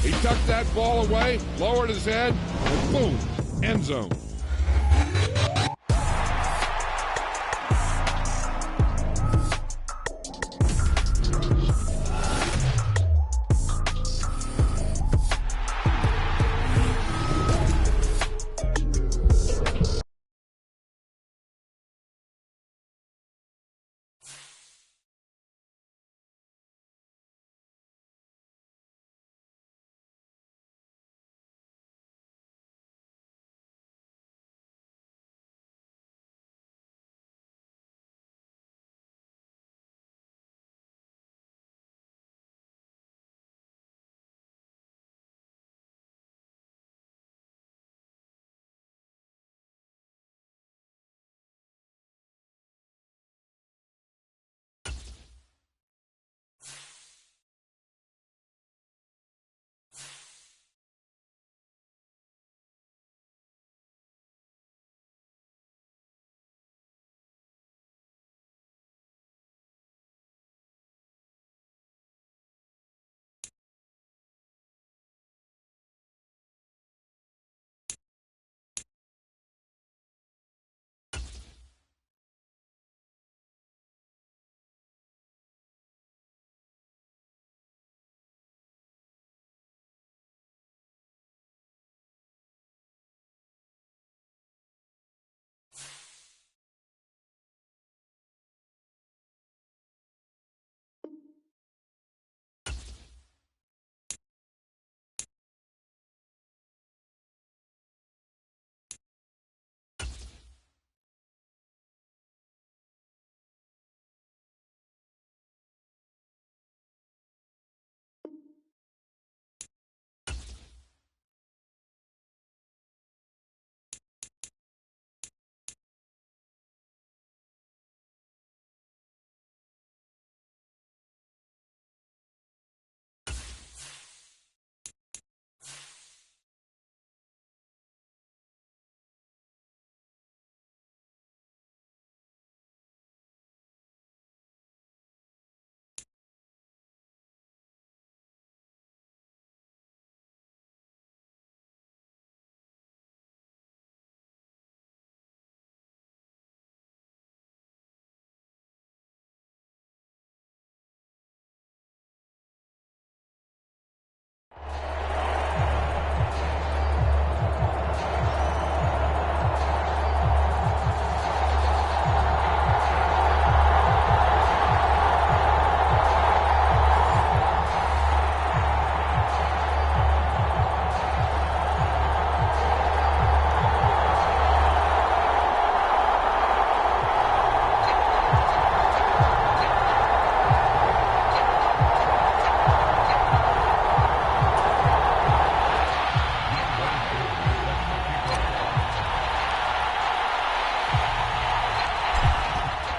He tucked that ball away, lowered his head, and boom, end zone.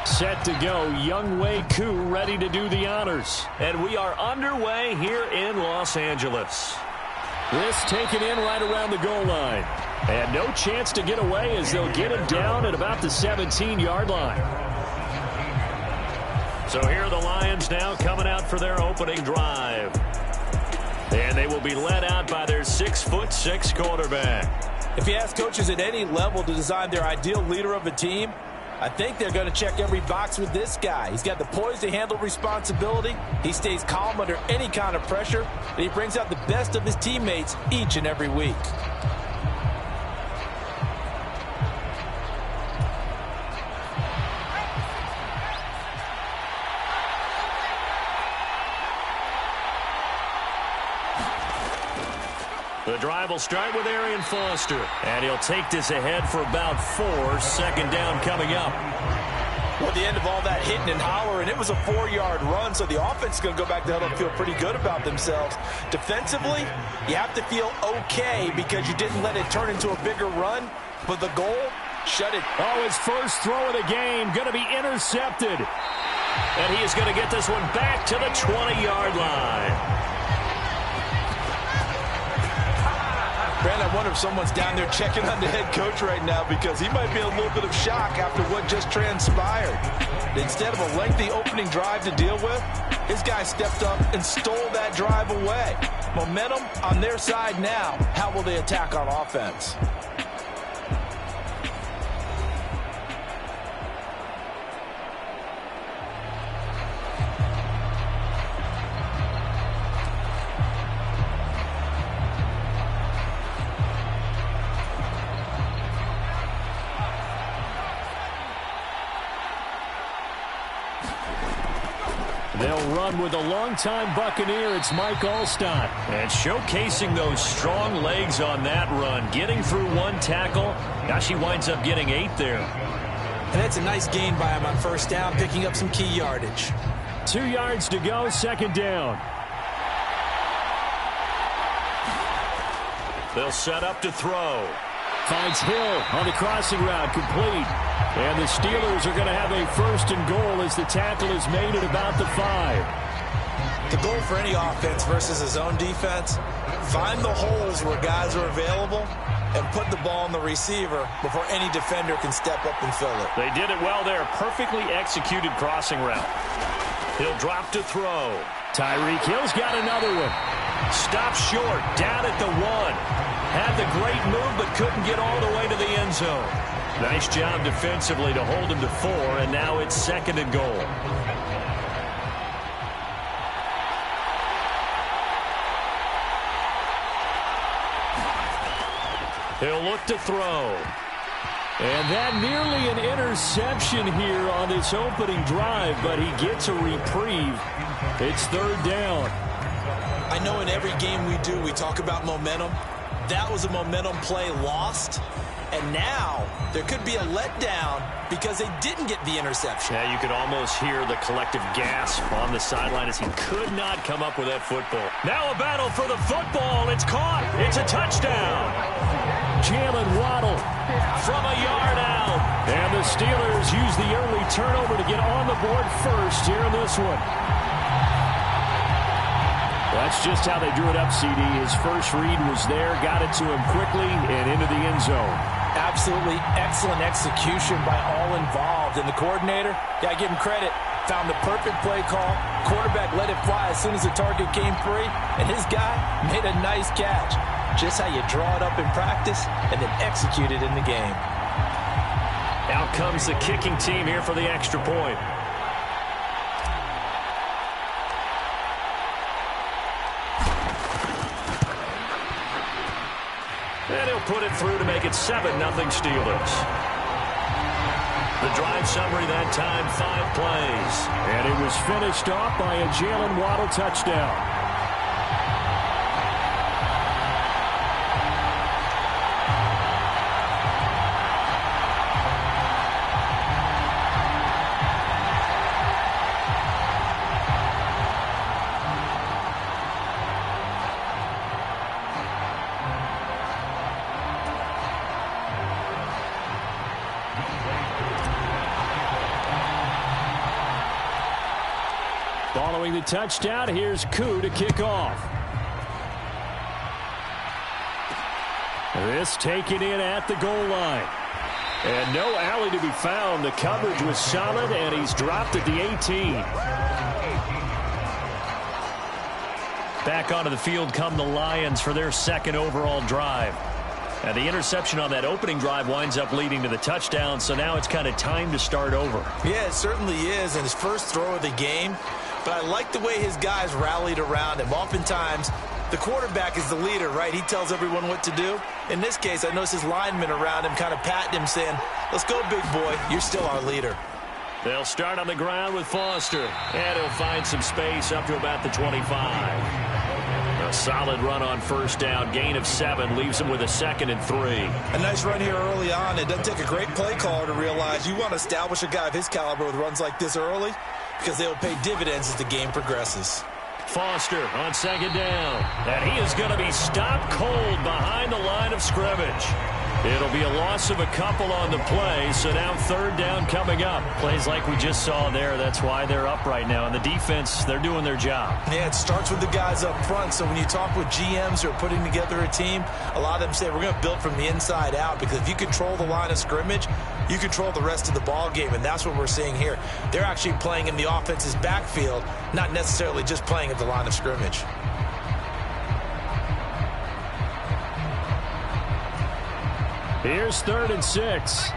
Set to go, Younghoe Koo ready to do the honors. And we are underway here in Los Angeles. This taken in right around the goal line. And no chance to get away as they'll get him down at about the 17-yard line. So here are the Lions now coming out for their opening drive. And they will be led out by their 6'6" quarterback. If you ask coaches at any level to design their ideal leader of a team, I think they're going to check every box with this guy. He's got the poise to handle responsibility. He stays calm under any kind of pressure, and he brings out the best of his teammates each and every week. The drive will start with Arian Foster. And he'll take this ahead for about 4. Second down coming up. Well, at the end of all that hitting and hollering, it was a 4-yard run, so the offense is going to go back to huddle and feel pretty good about themselves. Defensively, you have to feel okay because you didn't let it turn into a bigger run, but the goal, shut it. Oh, his first throw of the game going to be intercepted. And he is going to get this one back to the 20-yard line. Brand, I wonder if someone's down there checking on the head coach right now because he might be in a little bit of shock after what just transpired. Instead of a lengthy opening drive to deal with, his guy stepped up and stole that drive away. Momentum on their side now. How will they attack on offense? They'll run with a longtime Buccaneer. It's Mike Alstott. And showcasing those strong legs on that run. Getting through one tackle. Now she winds up getting 8 there. And that's a nice gain by him on first down, picking up some key yardage. 2 yards to go, second down. They'll set up to throw. Finds Hill on the crossing route, complete. And the Steelers are going to have a first and goal as the tackle is made at about the 5. The goal for any offense versus his own defense, find the holes where guys are available and put the ball on the receiver before any defender can step up and fill it. They did it well there. Perfectly executed crossing route. He'll drop to throw. Tyreek Hill's got another one. Stop short, down at the 1. Had the great move, but couldn't get all the way to the end zone. Nice job defensively to hold him to 4, and now it's second and goal. He'll look to throw. And that nearly an interception here on this opening drive, but he gets a reprieve. It's third down. I know in every game we do, we talk about momentum. That was a momentum play lost. And now there could be a letdown because they didn't get the interception. Yeah, you could almost hear the collective gasp on the sideline as he could not come up with that football. Now a battle for the football. It's caught. It's a touchdown. Jalen Waddle from a yard out. And the Steelers use the early turnover to get on the board first here in this one. That's just how they drew it up, CD. His first read was there, got it to him quickly, and into the end zone. Absolutely excellent execution by all involved. And the coordinator, yeah, I give him credit, found the perfect play call. Quarterback let it fly as soon as the target came free, and his guy made a nice catch. Just how you draw it up in practice and then execute it in the game. Out comes the kicking team here for the extra point. And he'll put it through to make it 7-0 Steelers. The drive summary that time, 5 plays. And it was finished off by a Jalen Waddle touchdown. Following the touchdown, here's Koo to kick off. This taken in at the goal line. And no alley to be found. The coverage was solid, and he's dropped at the 18. Back onto the field come the Lions for their second overall drive. And the interception on that opening drive winds up leading to the touchdown, so now it's kind of time to start over. Yeah, it certainly is, and his first throw of the game. But I like the way his guys rallied around him. Oftentimes, the quarterback is the leader, right? He tells everyone what to do. In this case, I noticed his linemen around him kind of patting him, saying, let's go, big boy. You're still our leader. They'll start on the ground with Foster. And he'll find some space up to about the 25. A solid run on first down. Gain of 7 leaves him with a 2nd and 3. A nice run here early on. It doesn't take a great play caller to realize you want to establish a guy of his caliber with runs like this early because they will pay dividends as the game progresses. Foster on 2nd down. And he is going to be stopped cold behind the line of scrimmage. It'll be a loss of a couple on the play, so now 3rd down coming up. Plays like we just saw there, that's why they're up right now. And the defense, they're doing their job. Yeah, it starts with the guys up front, so when you talk with GMs who are putting together a team, a lot of them say we're going to build from the inside out, because if you control the line of scrimmage, you control the rest of the ball game, and that's what we're seeing here. They're actually playing in the offense's backfield, not necessarily just playing at the line of scrimmage. Here's 3rd and 6.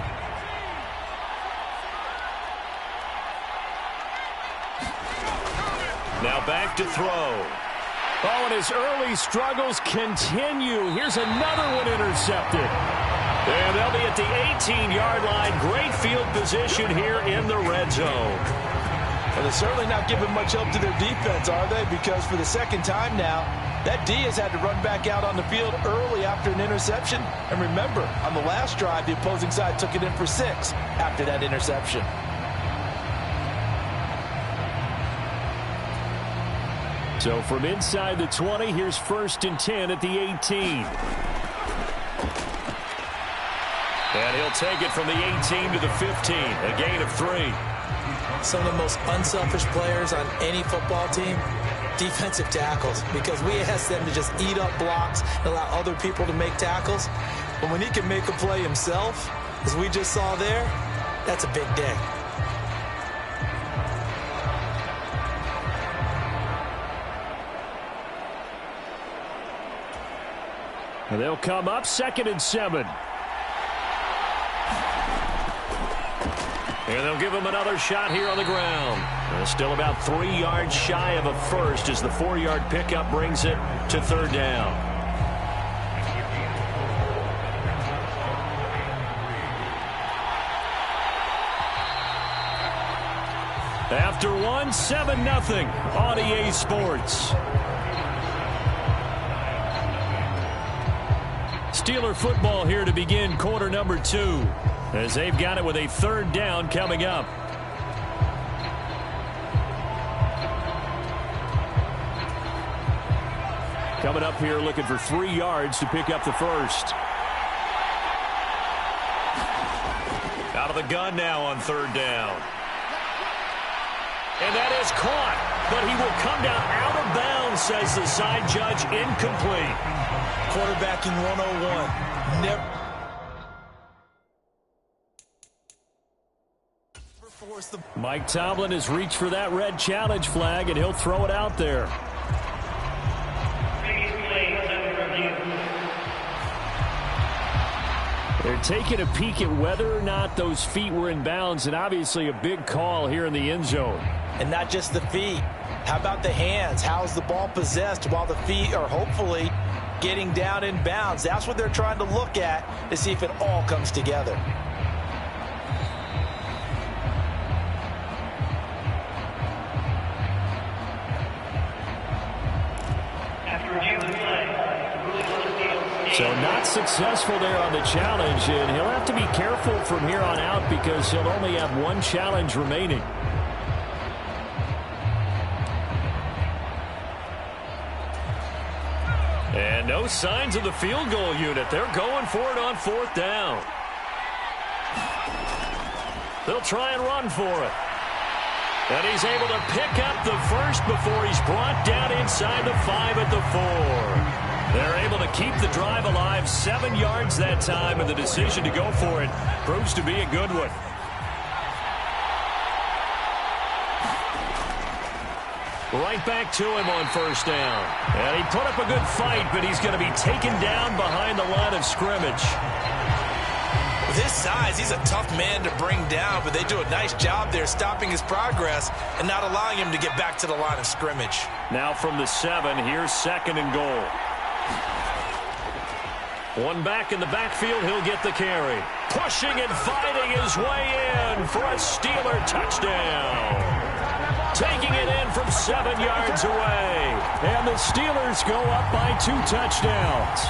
Now back to throw. Oh, and his early struggles continue. Here's another one intercepted. And they'll be at the 18-yard line. Great field position here in the red zone. Well, they're certainly not giving much help to their defense, are they? Because for the second time now, that D has had to run back out on the field early after an interception. And remember, on the last drive, the opposing side took it in for 6 after that interception. So from inside the 20, here's 1st and 10 at the 18. And he'll take it from the 18 to the 15, a gain of 3. Some of the most unselfish players on any football team, defensive tackles, because we ask them to just eat up blocks and allow other people to make tackles. But when he can make a play himself, as we just saw there, that's a big day. And they'll come up 2nd and 7. And they'll give him another shot here on the ground. Still about 3 yards shy of a first as the 4-yard pickup brings it to 3rd down. After 1, 7-0 on EA Sports. Steeler football here to begin quarter number 2. As they've got it with a 3rd down coming up. Coming up here looking for 3 yards to pick up the first. Out of the gun now on 3rd down. And that is caught, but he will come down out of bounds, says the side judge, incomplete. Quarterbacking 101. Never. Mike Tomlin has reached for that red challenge flag, and he'll throw it out there. They're taking a peek at whether or not those feet were in bounds, and obviously a big call here in the end zone. And not just the feet. How about the hands? How's the ball possessed while the feet are hopefully getting down in bounds? That's what they're trying to look at to see if it all comes together. So not successful there on the challenge, and he'll have to be careful from here on out because he'll only have 1 challenge remaining. And no signs of the field goal unit. They're going for it on 4th down. They'll try and run for it. And he's able to pick up the first before he's brought down inside the 5 at the 4. They're able to keep the drive alive, 7 yards that time, and the decision to go for it proves to be a good one. Right back to him on 1st down. And he put up a good fight, but he's going to be taken down behind the line of scrimmage. With his size, he's a tough man to bring down, but they do a nice job there stopping his progress and not allowing him to get back to the line of scrimmage. Now from the 7, here's 2nd and goal. One back in the backfield, he'll get the carry. Pushing and fighting his way in for a Steeler touchdown. Taking it in from 7 yards away. And the Steelers go up by 2 touchdowns.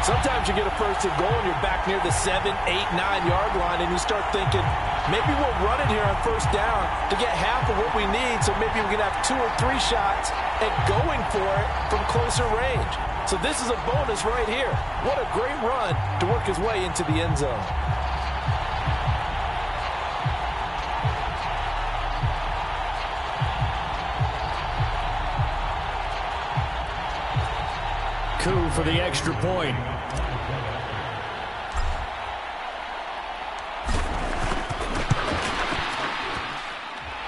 Sometimes you get a 1st and goal and you're back near the 7, 8, 9-yard line and you start thinking, maybe we'll run it here on 1st down to get half of what we need, so maybe we can have 2 or 3 shots at going for it from closer range. So this is a bonus right here. What a great run to work his way into the end zone. Coup for the extra point.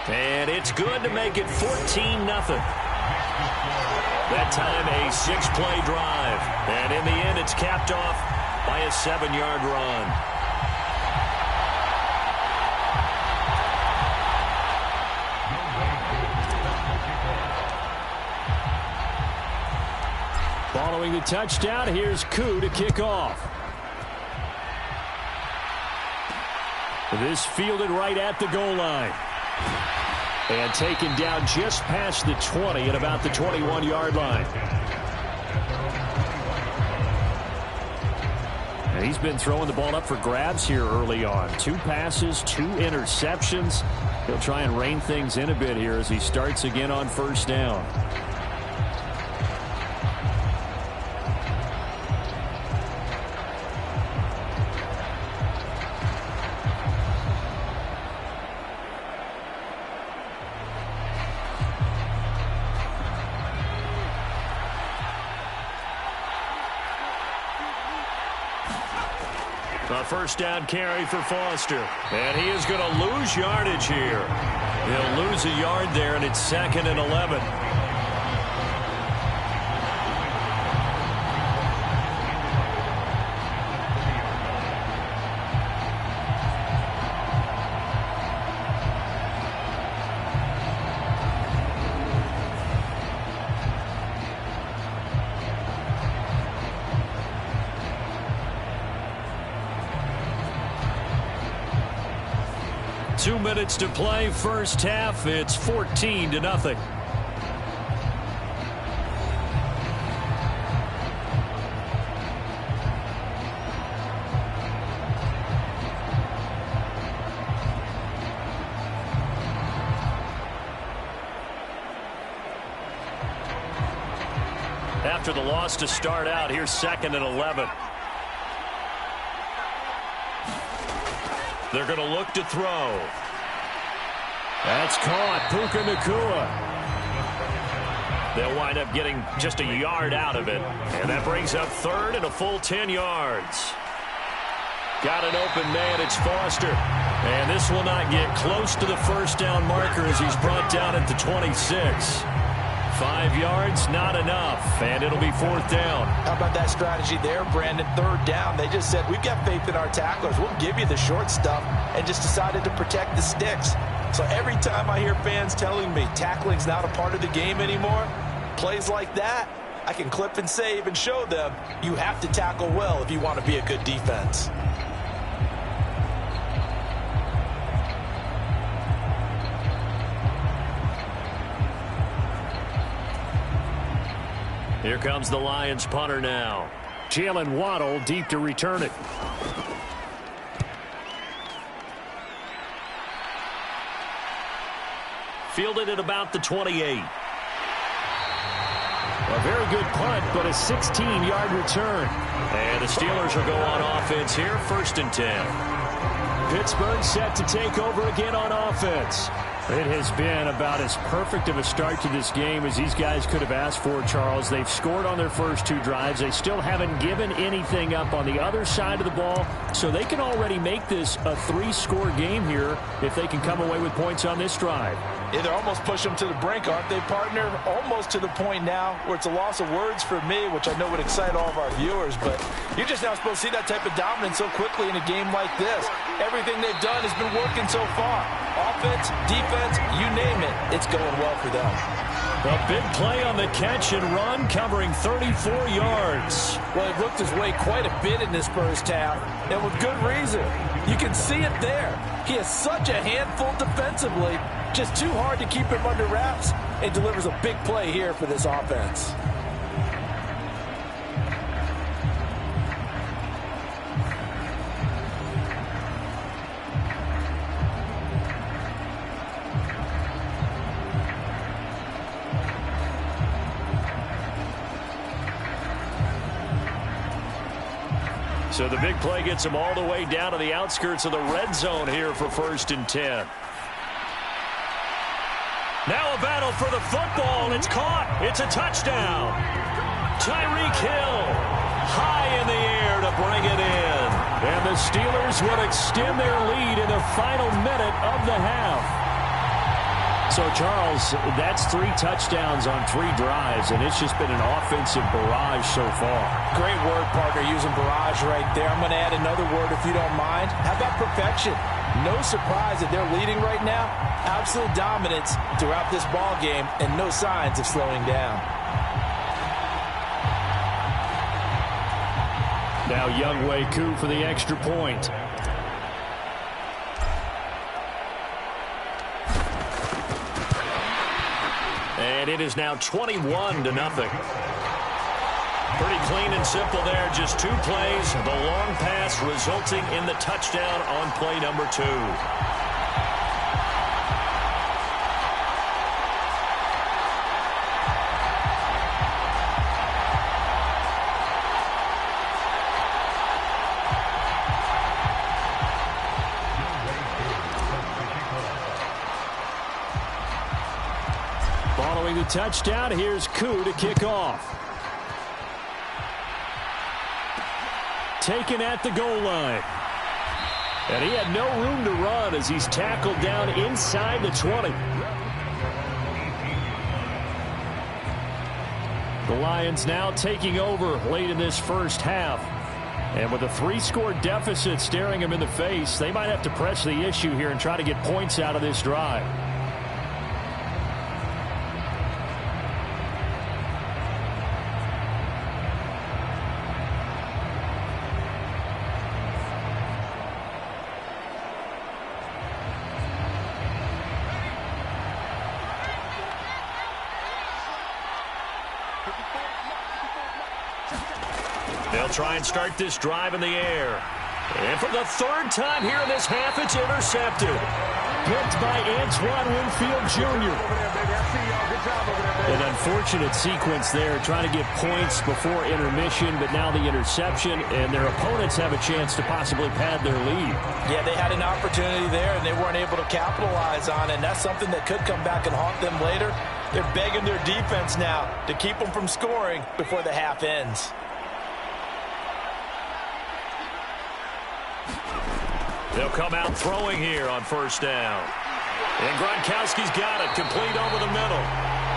And it's good to make it 14-0. That time a 6-play drive. And in the end, it's capped off by a 7-yard run. Following the touchdown, here's Koo to kick off. This fielded right at the goal line. And taken down just past the 20 at about the 21-yard line. And he's been throwing the ball up for grabs here early on. 2 passes, 2 interceptions. He'll try and rein things in a bit here as he starts again on first down. A first down carry for Foster. And he is going to lose yardage here. He'll lose a yard there, and it's 2nd and 11. 2 minutes to play, first half. It's 14-0. After the loss to start out, here's 2nd and 11. They're going to look to throw. That's caught. Puka Nacua. They'll wind up getting just a yard out of it. And that brings up 3rd and a full 10 yards. Got an open man. It's Foster. And this will not get close to the first down marker as he's brought down at the 26. 5 yards, not enough, and it'll be 4th down. How about that strategy there, Brandon? 3rd down. They just said, we've got faith in our tacklers. We'll give you the short stuff, and just decided to protect the sticks. So every time I hear fans telling me tackling's not a part of the game anymore, plays like that, I can clip and save and show them you have to tackle well if you want to be a good defense. Here comes the Lions punter now. Jalen Waddle deep to return it. Fielded at about the 28. A very good punt, but a 16-yard return. And the Steelers will go on offense here, 1st and 10. Pittsburgh set to take over again on offense. It has been about as perfect of a start to this game as these guys could have asked for, Charles. They've scored on their first 2 drives. They still haven't given anything up on the other side of the ball, so they can already make this a 3-score game here if they can come away with points on this drive. Yeah, they're almost pushing them to the brink, aren't they, partner? Almost to the point now where it's a loss of words for me, which I know would excite all of our viewers, but you're just not supposed to see that type of dominance so quickly in a game like this. Everything they've done has been working so far. Offense, defense, you name it, it's going well for them. A big play on the catch and run, covering 34 yards. Well, it looked his way quite a bit in this first half, and with good reason. You can see it there. He is such a handful defensively, just too hard to keep him under wraps, and delivers a big play here for this offense. So the big play gets him all the way down to the outskirts of the red zone here for 1st and 10. Now a battle for the football. It's caught. It's a touchdown. Tyreek Hill high in the air to bring it in. And the Steelers will extend their lead in the final minute of the half. So, Charles, that's 3 touchdowns on 3 drives, and it's just been an offensive barrage so far. Great word, partner, using barrage right there. I'm going to add another word if you don't mind. How about perfection? No surprise that they're leading right now. Absolute dominance throughout this ball game and no signs of slowing down. Now Younghoe Koo for the extra point. And it is now 21-0. Pretty clean and simple there. Just 2 plays. The long pass resulting in the touchdown on play number 2. Following the touchdown, here's Koo to kick off. Taken at the goal line. And he had no room to run as he's tackled down inside the 20. The Lions now taking over late in this first half. And with a 3-score deficit staring them in the face, they might have to press the issue here and try to get points out of this drive. They'll try and start this drive in the air. And for the 3rd time here in this half, it's intercepted. Picked by Antoine Winfield Jr. An unfortunate sequence there, trying to get points before intermission, but now the interception, and their opponents have a chance to possibly pad their lead. Yeah, they had an opportunity there, and they weren't able to capitalize on it, and that's something that could come back and haunt them later. They're begging their defense now to keep them from scoring before the half ends. They'll come out throwing here on 1st down. And Gronkowski's got it, complete over the middle.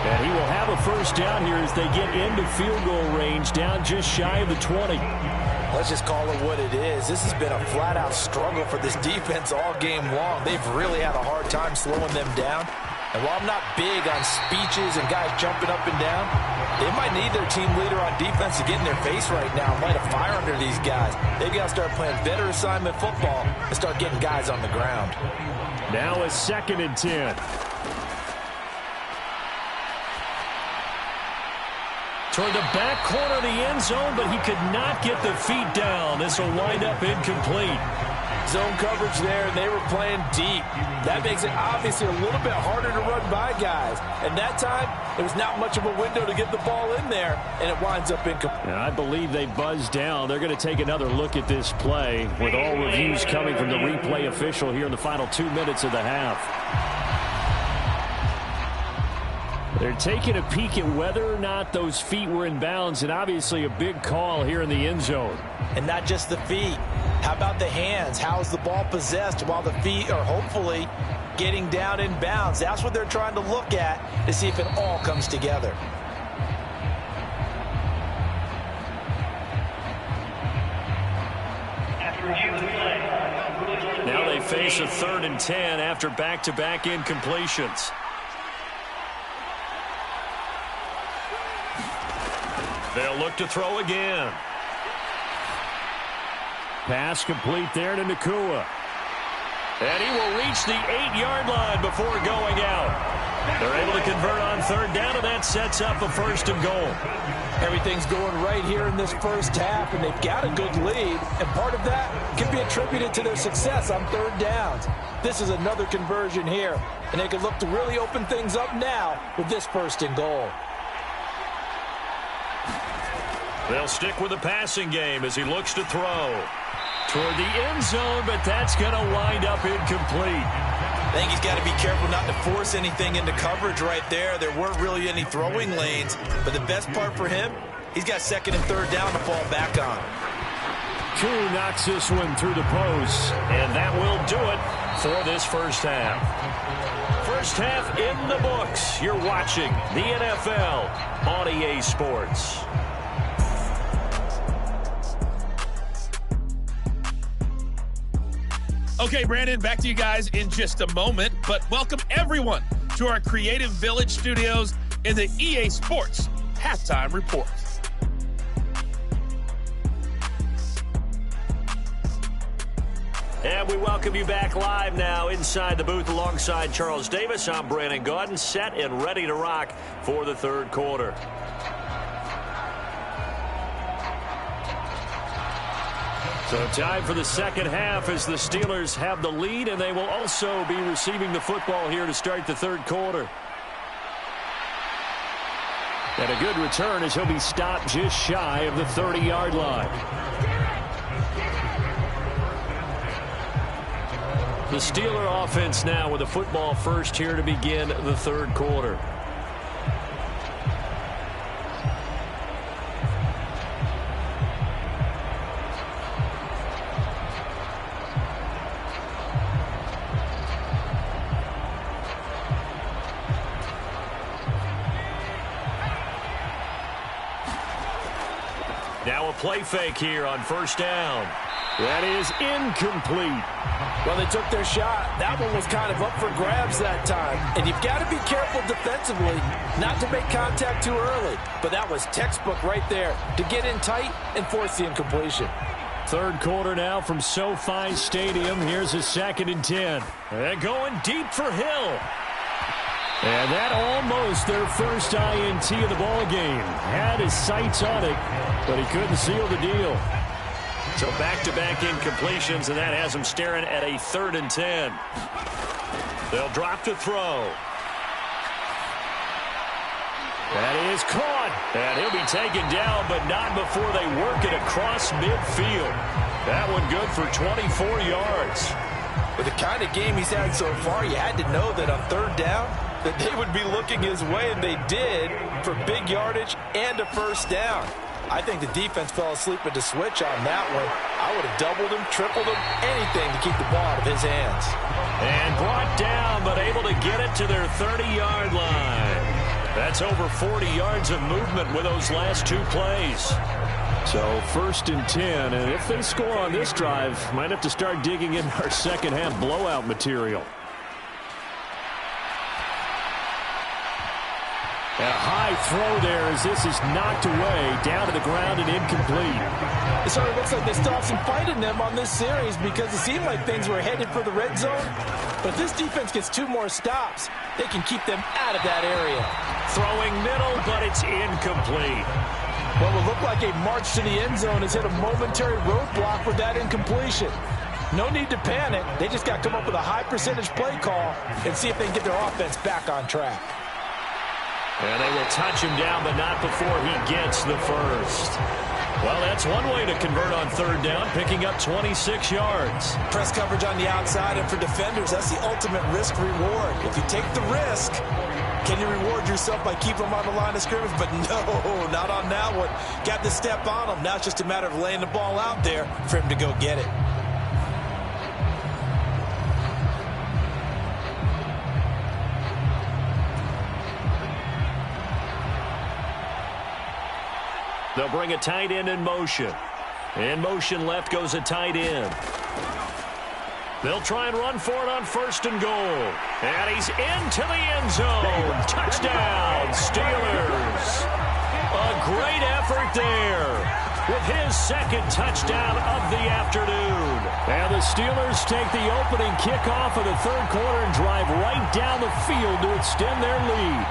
And he will have a 1st down here as they get into field goal range, down just shy of the 20. Let's just call it what it is. This has been a flat-out struggle for this defense all game long. They've really had a hard time slowing them down. And while I'm not big on speeches and guys jumping up and down, they might need their team leader on defense to get in their face right now and light a fire under these guys. They've got to start playing better assignment football and start getting guys on the ground. Now a 2nd and 10. Toward the back corner of the end zone, but he could not get the feet down. This will wind up incomplete. Zone coverage there, and they were playing deep. That makes it obviously a little bit harder to run by guys. And that time, there was not much of a window to get the ball in there, and it winds up incomplete. I believe they buzzed down. They're going to take another look at this play, with all reviews coming from the replay official here in the final 2 minutes of the half. They're taking a peek at whether or not those feet were in bounds, and obviously a big call here in the end zone. And not just the feet. How about the hands? How is the ball possessed while the feet are hopefully getting down in bounds? That's what they're trying to look at to see if it all comes together. Now they face a 3rd and 10 after back-to-back incompletions. They'll look to throw again. Pass complete there to Nakua. And he will reach the 8-yard line before going out. They're able to convert on 3rd down, and that sets up a 1st and goal. Everything's going right here in this first half, and they've got a good lead. And part of that can be attributed to their success on 3rd downs. This is another conversion here, and they can look to really open things up now with this 1st and goal. They'll stick with the passing game as he looks to throw toward the end zone, but that's going to wind up incomplete. I think he's got to be careful not to force anything into coverage right there. There weren't really any throwing lanes, but the best part for him, he's got 2nd and 3rd down to fall back on. Koo knocks this one through the post, and that will do it for this first half. First half in the books. You're watching the NFL on EA Sports. Okay, Brandon, back to you guys in just a moment, but welcome everyone to our Creative Village studios in the EA Sports Halftime Report. And we welcome you back live now inside the booth alongside Charles Davis. I'm Brandon Gaudin, set and ready to rock for the third quarter. So time for the second half as the Steelers have the lead, and they will also be receiving the football here to start the third quarter. And a good return as he'll be stopped just shy of the 30-yard line. The Steeler offense now with the football first here to begin the third quarter. Now a play fake here on first down. That is incomplete. Well, they took their shot. That one was kind of up for grabs that time. And you've got to be careful defensively not to make contact too early. But that was textbook right there to get in tight and force the incompletion. Third quarter now from SoFi Stadium. Here's a 2nd and 10. And going deep for Hill. And that almost their first INT of the ball game. Had his sights on it, but he couldn't seal the deal. So back-to-back incompletions, and that has him staring at a 3rd and 10. They'll drop to throw. That is caught. And he'll be taken down, but not before they work it across midfield. That one good for 24 yards. With the kind of game he's had so far, you had to know that on third down, that they would be looking his way, and they did, for big yardage and a first down. I think the defense fell asleep at the switch on that one. I would have doubled him, tripled him, anything to keep the ball out of his hands. And brought down, but able to get it to their 30-yard line. That's over 40 yards of movement with those last two plays. So 1st and 10, and if they score on this drive, might have to start digging in our second half blowout material. A high throw there as this is knocked away, down to the ground and incomplete. It sort of looks like they still have some fight in them on this series because it seemed like things were headed for the red zone. But if this defense gets 2 more stops, they can keep them out of that area. Throwing middle, but it's incomplete. What will look like a march to the end zone has hit a momentary roadblock with that incompletion. No need to panic. They just got to come up with a high percentage play call and see if they can get their offense back on track. And they will touch him down, but not before he gets the first. Well, that's one way to convert on third down, picking up 26 yards. Press coverage on the outside, and for defenders, that's the ultimate risk-reward. If you take the risk, can you reward yourself by keeping them on the line of scrimmage? But no, not on that one. Got to step on them. Now it's just a matter of laying the ball out there for him to go get it. They'll bring a tight end in motion. In motion left goes a tight end. They'll try and run for it on 1st and goal. And he's into the end zone. Touchdown, Steelers. A great effort there with his 2nd touchdown of the afternoon. And the Steelers take the opening kickoff of the third quarter and drive right down the field to extend their lead.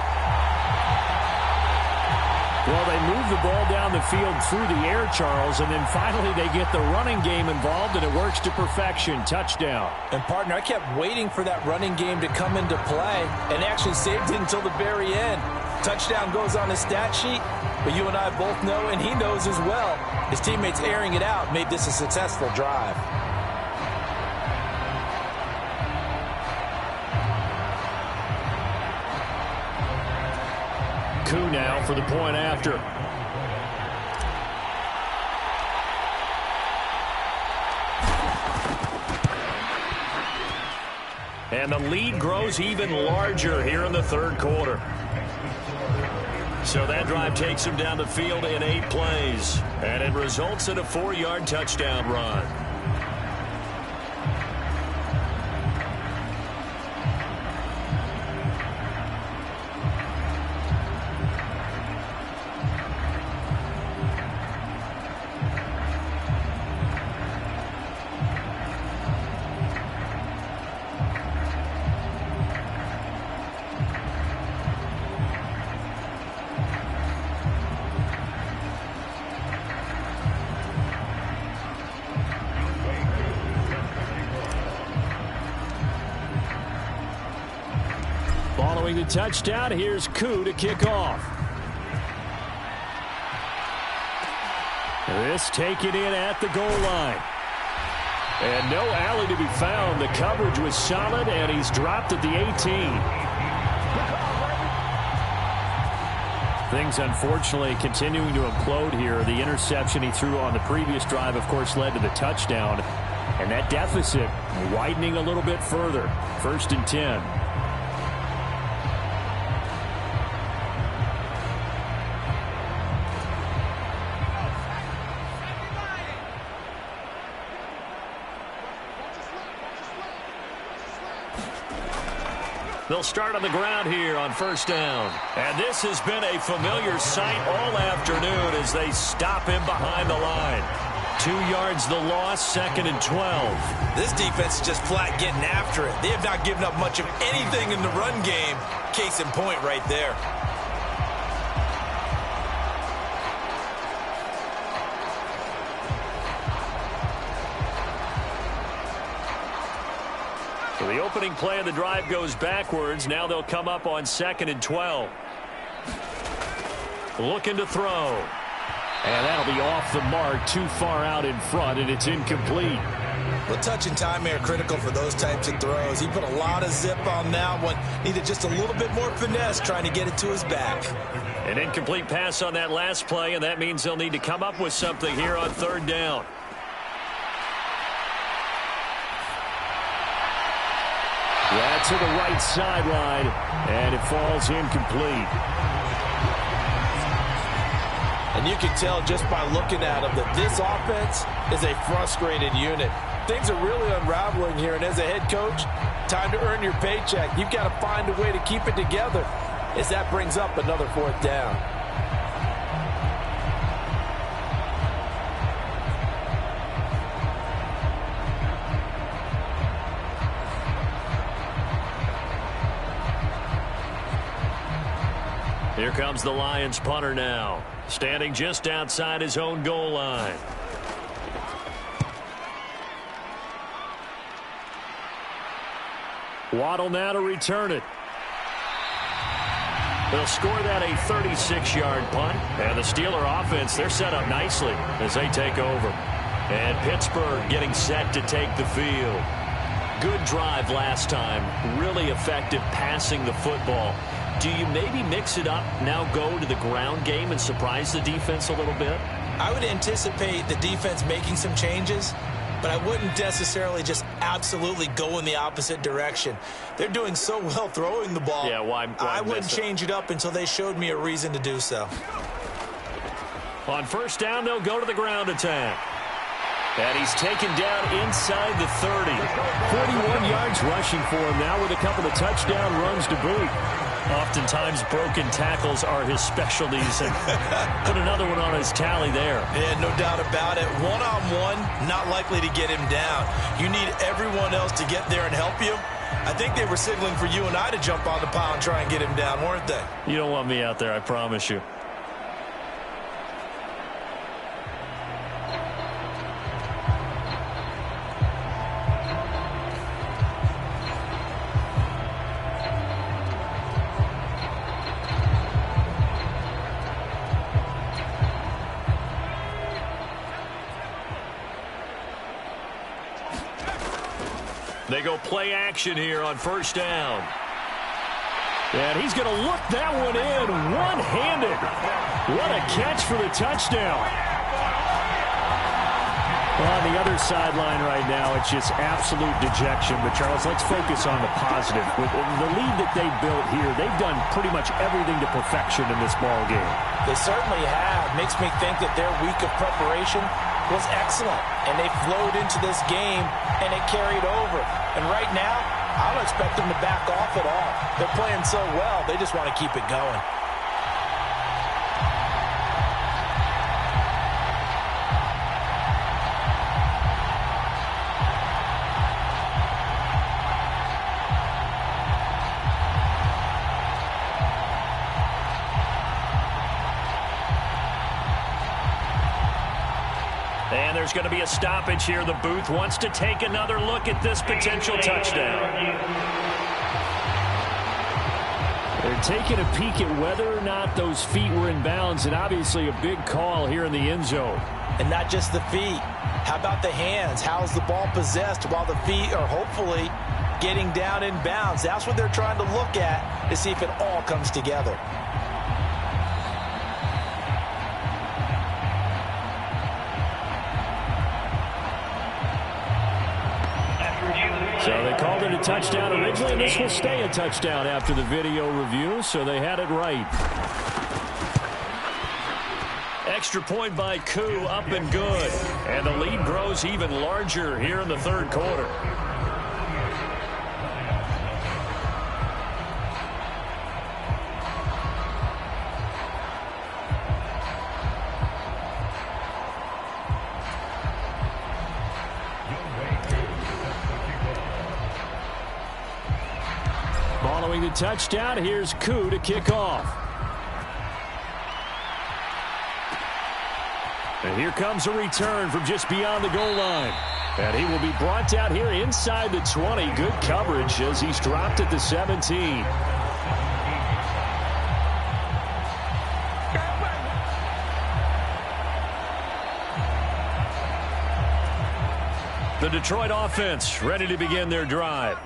Well, they move the ball down the field through the air, Charles, and then finally they get the running game involved, and it works to perfection. Touchdown. And, partner, I kept waiting for that running game to come into play and actually saved it until the very end. Touchdown goes on his stat sheet, but you and I both know, and he knows as well, his teammates airing it out made this a successful drive. Koo now for the point after. And the lead grows even larger here in the third quarter. So that drive takes him down the field in 8 plays. And it results in a 4-yard touchdown run. Following the touchdown, here's Koo to kick off. This taken in at the goal line. And no alley to be found. The coverage was solid, and he's dropped at the 18. Things, unfortunately, continuing to implode here. The interception he threw on the previous drive, of course, led to the touchdown. And that deficit widening a little bit further. 1st and 10. They'll start on the ground here on 1st down. And this has been a familiar sight all afternoon as they stop him behind the line. 2 yards the loss, 2nd and 12. This defense is just flat getting after it. They have not given up much of anything in the run game. Case in point right there. So the opening play of the drive goes backwards. Now they'll come up on 2nd and 12. Looking to throw. And that'll be off the mark, too far out in front, and it's incomplete. Well, touch and time are critical for those types of throws. He put a lot of zip on that one. Needed just a little bit more finesse trying to get it to his back. An incomplete pass on that last play, and that means they'll need to come up with something here on 3rd down. Yeah, to the right sideline, and it falls incomplete. And you can tell just by looking at them that this offense is a frustrated unit. Things are really unraveling here, and as a head coach, time to earn your paycheck. You've got to find a way to keep it together as that brings up another 4th down. Here comes the Lions punter now, standing just outside his own goal line. Waddle now to return it. They'll score that a 36-yard punt. And the Steeler offense, they're set up nicely as they take over. And Pittsburgh getting set to take the field. Good drive last time. Really effective passing the football. Do you maybe mix it up, now go to the ground game and surprise the defense a little bit? I would anticipate the defense making some changes, but I wouldn't necessarily just absolutely go in the opposite direction. They're doing so well throwing the ball. Yeah, why I wouldn't change it up until they showed me a reason to do so. On 1st down, they'll go to the ground attack. And he's taken down inside the 30. 41 yards rushing for him now with a couple of touchdown runs to boot. Oftentimes, broken tackles are his specialties, and put another one on his tally there. Yeah, no doubt about it. One-on-one, not likely to get him down. You need everyone else to get there and help you. I think they were signaling for you and I to jump on the pile and try and get him down, weren't they? You don't want me out there, I promise you. They go play action here on 1st down. And he's going to look that one in one-handed. What a catch for the touchdown. Well, on the other sideline right now, it's just absolute dejection. But, Charles, let's focus on the positive. With the lead that they built here, they've done pretty much everything to perfection in this ball game. They certainly have. Makes me think that their week of preparation was excellent. And they flowed into this game, and it carried over. And right now, I don't expect them to back off at all. They're playing so well, they just want to keep it going. And there's going to be a stoppage here. The booth wants to take another look at this potential touchdown. They're taking a peek at whether or not those feet were in bounds, and obviously a big call here in the end zone. And not just the feet. How about the hands? How's the ball possessed while the feet are hopefully getting down in bounds? That's what they're trying to look at to see if it all comes together. So they called it a touchdown originally, and this will stay a touchdown after the video review, so they had it right. Extra point by Koo, up and good. And the lead grows even larger here in the third quarter. Following the touchdown, here's Koo to kick off. And here comes a return from just beyond the goal line. And he will be brought down here inside the 20. Good coverage as he's dropped at the 17. The Detroit offense ready to begin their drive.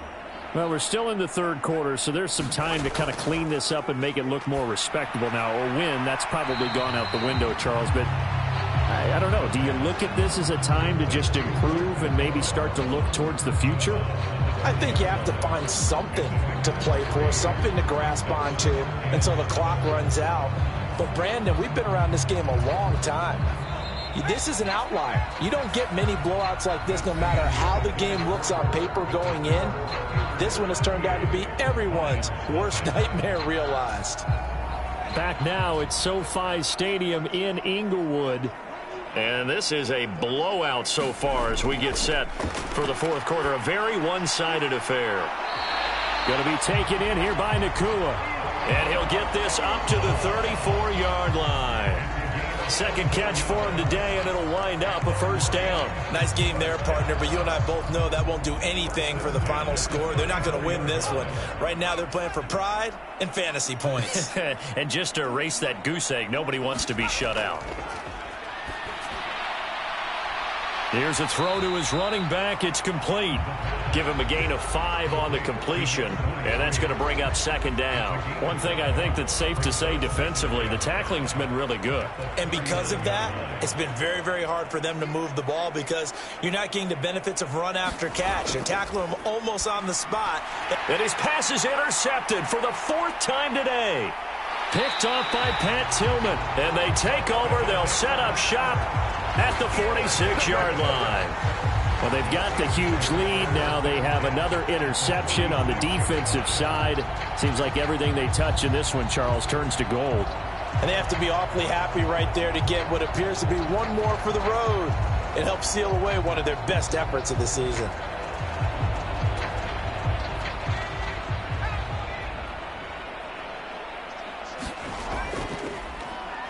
Well, we're still in the third quarter, so there's some time to kind of clean this up and make it look more respectable now. A win, that's probably gone out the window, Charles, but I don't know. Do you look at this as a time to just improve and maybe start to look towards the future? I think you have to find something to play for, something to grasp onto until the clock runs out. But, Brandon, we've been around this game a long time. This is an outlier. You don't get many blowouts like this no matter how the game looks on paper going in. This one has turned out to be everyone's worst nightmare realized. Back now at SoFi Stadium in Inglewood. And this is a blowout so far as we get set for the fourth quarter. A very one-sided affair. Going to be taken in here by Nakua. And he'll get this up to the 34-yard line. Second catch for him today, and it'll wind up a first down. Nice game there, partner, but you and I both know that won't do anything for the final score. They're not going to win this one. Right now they're playing for pride and fantasy points. And just to erase that goose egg, nobody wants to be shut out. Here's a throw to his running back. It's complete. Give him a gain of 5 on the completion, and that's going to bring up second down. One thing I think that's safe to say defensively, the tackling's been really good. And because of that, it's been very, very hard for them to move the ball because you're not getting the benefits of run after catch. They're tackling him almost on the spot. And his pass is intercepted for the 4th time today. Picked off by Pat Tillman, and they take over. They'll set up shop at the 46-yard line. Well, they've got the huge lead. Now they have another interception on the defensive side. Seems like everything they touch in this one, Charles, turns to gold. And they have to be awfully happy right there to get what appears to be one more for the road. It helps seal away one of their best efforts of the season.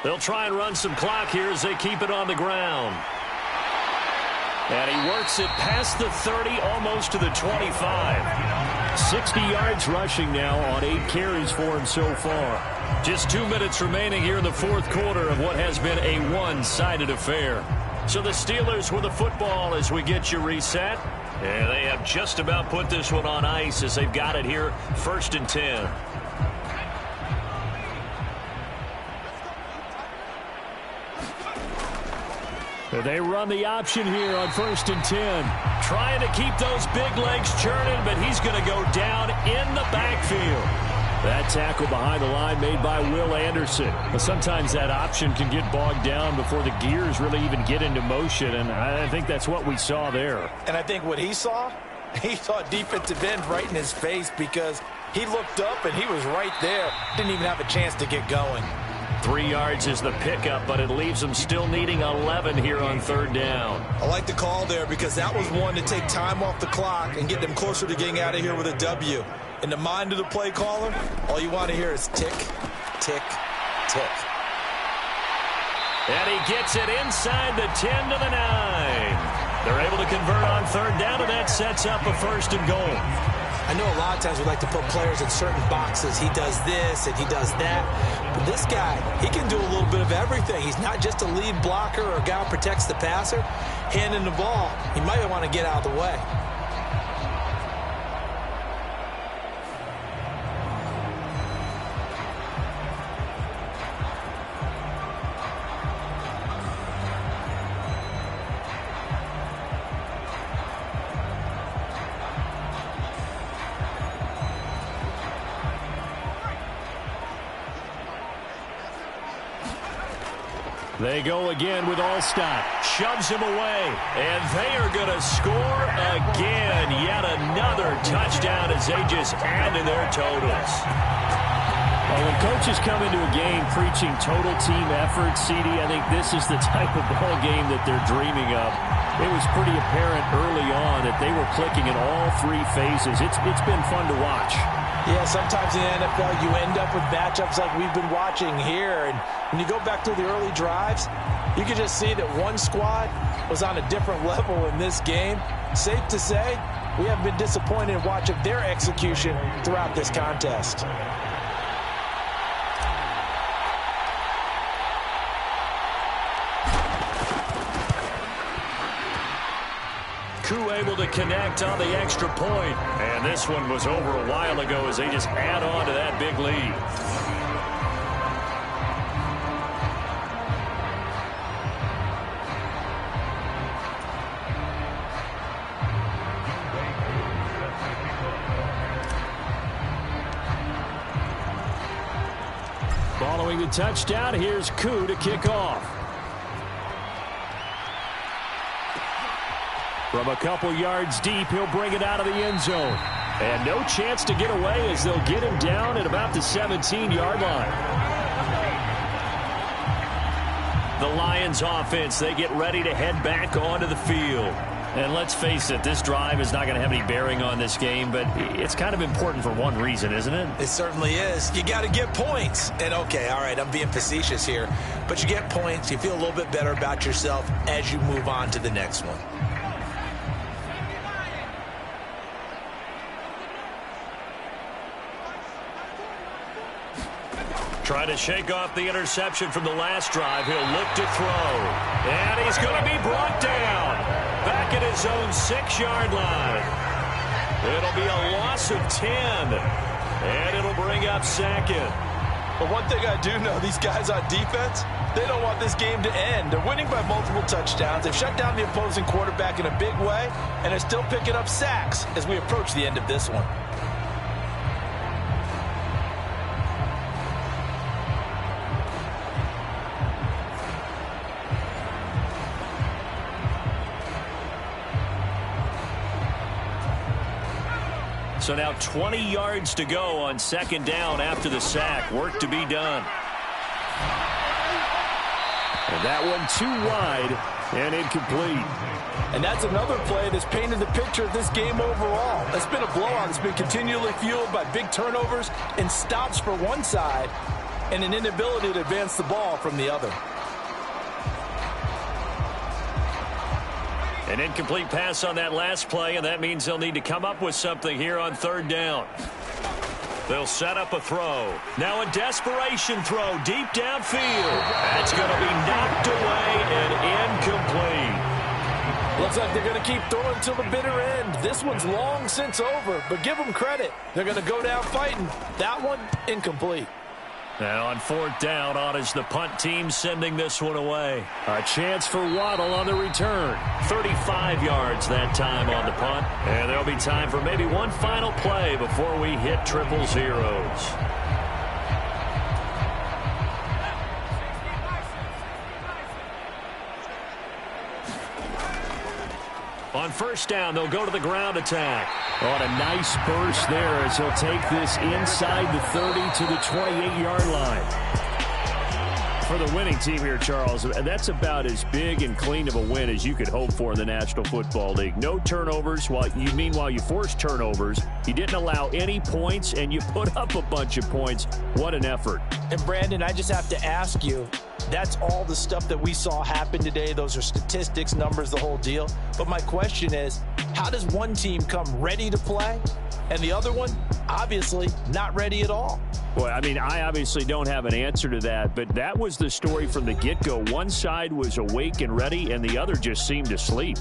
They'll try and run some clock here as they keep it on the ground. And he works it past the 30, almost to the 25. 60 yards rushing now on 8 carries for him so far. Just 2 minutes remaining here in the fourth quarter of what has been a one-sided affair. So the Steelers with the football as we get you reset. And they have just about put this one on ice as they've got it here, 1st and 10. So they run the option here on 1st and 10. Trying to keep those big legs churning, but he's going to go down in the backfield. That tackle behind the line made by Will Anderson. But sometimes that option can get bogged down before the gears really even get into motion, and I think that's what we saw there. And I think what he saw defensive end right in his face, because he looked up and he was right there. Didn't even have a chance to get going. 3 yards is the pickup, but it leaves them still needing 11 here on 3rd down. I like the call there because that was one to take time off the clock and get them closer to getting out of here with a W. In the mind of the play caller, all you want to hear is tick, tick, tick. And he gets it inside the 10 to the 9. They're able to convert on 3rd down, and that sets up a 1st and goal. I know a lot of times we like to put players in certain boxes. He does this and he does that. But this guy, he can do a little bit of everything. He's not just a lead blocker or a guy who protects the passer. Handing the ball, he might want to get out of the way. They go again with Allstott. Shoves him away. And they are going to score again. Yet another touchdown as they just add to their totals. Well, when coaches come into a game preaching total team effort, CD, I think this is the type of ball game that they're dreaming of. It was pretty apparent early on that they were clicking in all 3 phases. It's been fun to watch. Yeah, sometimes in the NFL you end up with matchups like we've been watching here. And when you go back to the early drives, you can just see that one squad was on a different level in this game. Safe to say, we have been disappointed in watching their execution throughout this contest. Koo able to connect on the extra point. And this one was over a while ago as they just add on to that big lead. Following the touchdown, here's Koo to kick off. From a couple yards deep, he'll bring it out of the end zone. And no chance to get away as they'll get him down at about the 17-yard line. The Lions offense, they get ready to head back onto the field. And let's face it, this drive is not going to have any bearing on this game, but it's kind of important for one reason, isn't it? It certainly is. You got to get points. And okay, all right, I'm being facetious here, but you get points, you feel a little bit better about yourself as you move on to the next one. Trying to shake off the interception from the last drive. He'll look to throw. And he's going to be brought down. Back at his own 6-yard line. It'll be a loss of 10. And it'll bring up 2nd. But one thing I do know, these guys on defense, they don't want this game to end. They're winning by multiple touchdowns. They've shut down the opposing quarterback in a big way, and they're still picking up sacks as we approach the end of this one. So now 20 yards to go on 2nd down after the sack. Work to be done. And that one too wide and incomplete. And that's another play that's painted the picture of this game overall. It's been a blowout. It's been continually fueled by big turnovers and stops for one side and an inability to advance the ball from the other. An incomplete pass on that last play, and that means they'll need to come up with something here on 3rd down. They'll set up a throw. Now a desperation throw deep downfield. That's going to be knocked away and incomplete. Looks like they're going to keep throwing till the bitter end. This one's long since over, but give them credit. They're going to go down fighting. That one, incomplete. And on 4th down, on is the punt team sending this one away. A chance for Waddle on the return. 35 yards that time on the punt. And there'll be time for maybe one final play before we hit triple zeros. On 1st down, they'll go to the ground attack. On a nice burst there as he'll take this inside the 30 to the 28-yard line. For the winning team here, Charles, that's about as big and clean of a win as you could hope for in the National Football League. No turnovers. While you forced turnovers, you didn't allow any points, and you put up a bunch of points. What an effort. And, Brandon, I just have to ask you, that's all the stuff that we saw happen today. Those are statistics, numbers, the whole deal. But my question is, how does one team come ready to play and the other one, obviously, not ready at all? Well, I mean, I obviously don't have an answer to that, but that was the story from the get-go. One side was awake and ready, and the other just seemed to sleep.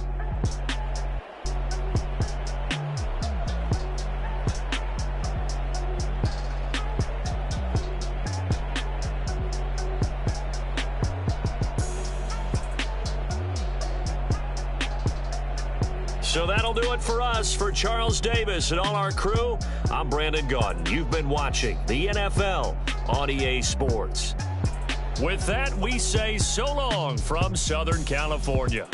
So that'll do it for us. For Charles Davis and all our crew, I'm Brandon Gaudin. You've been watching the NFL on EA Sports. With that, we say so long from Southern California.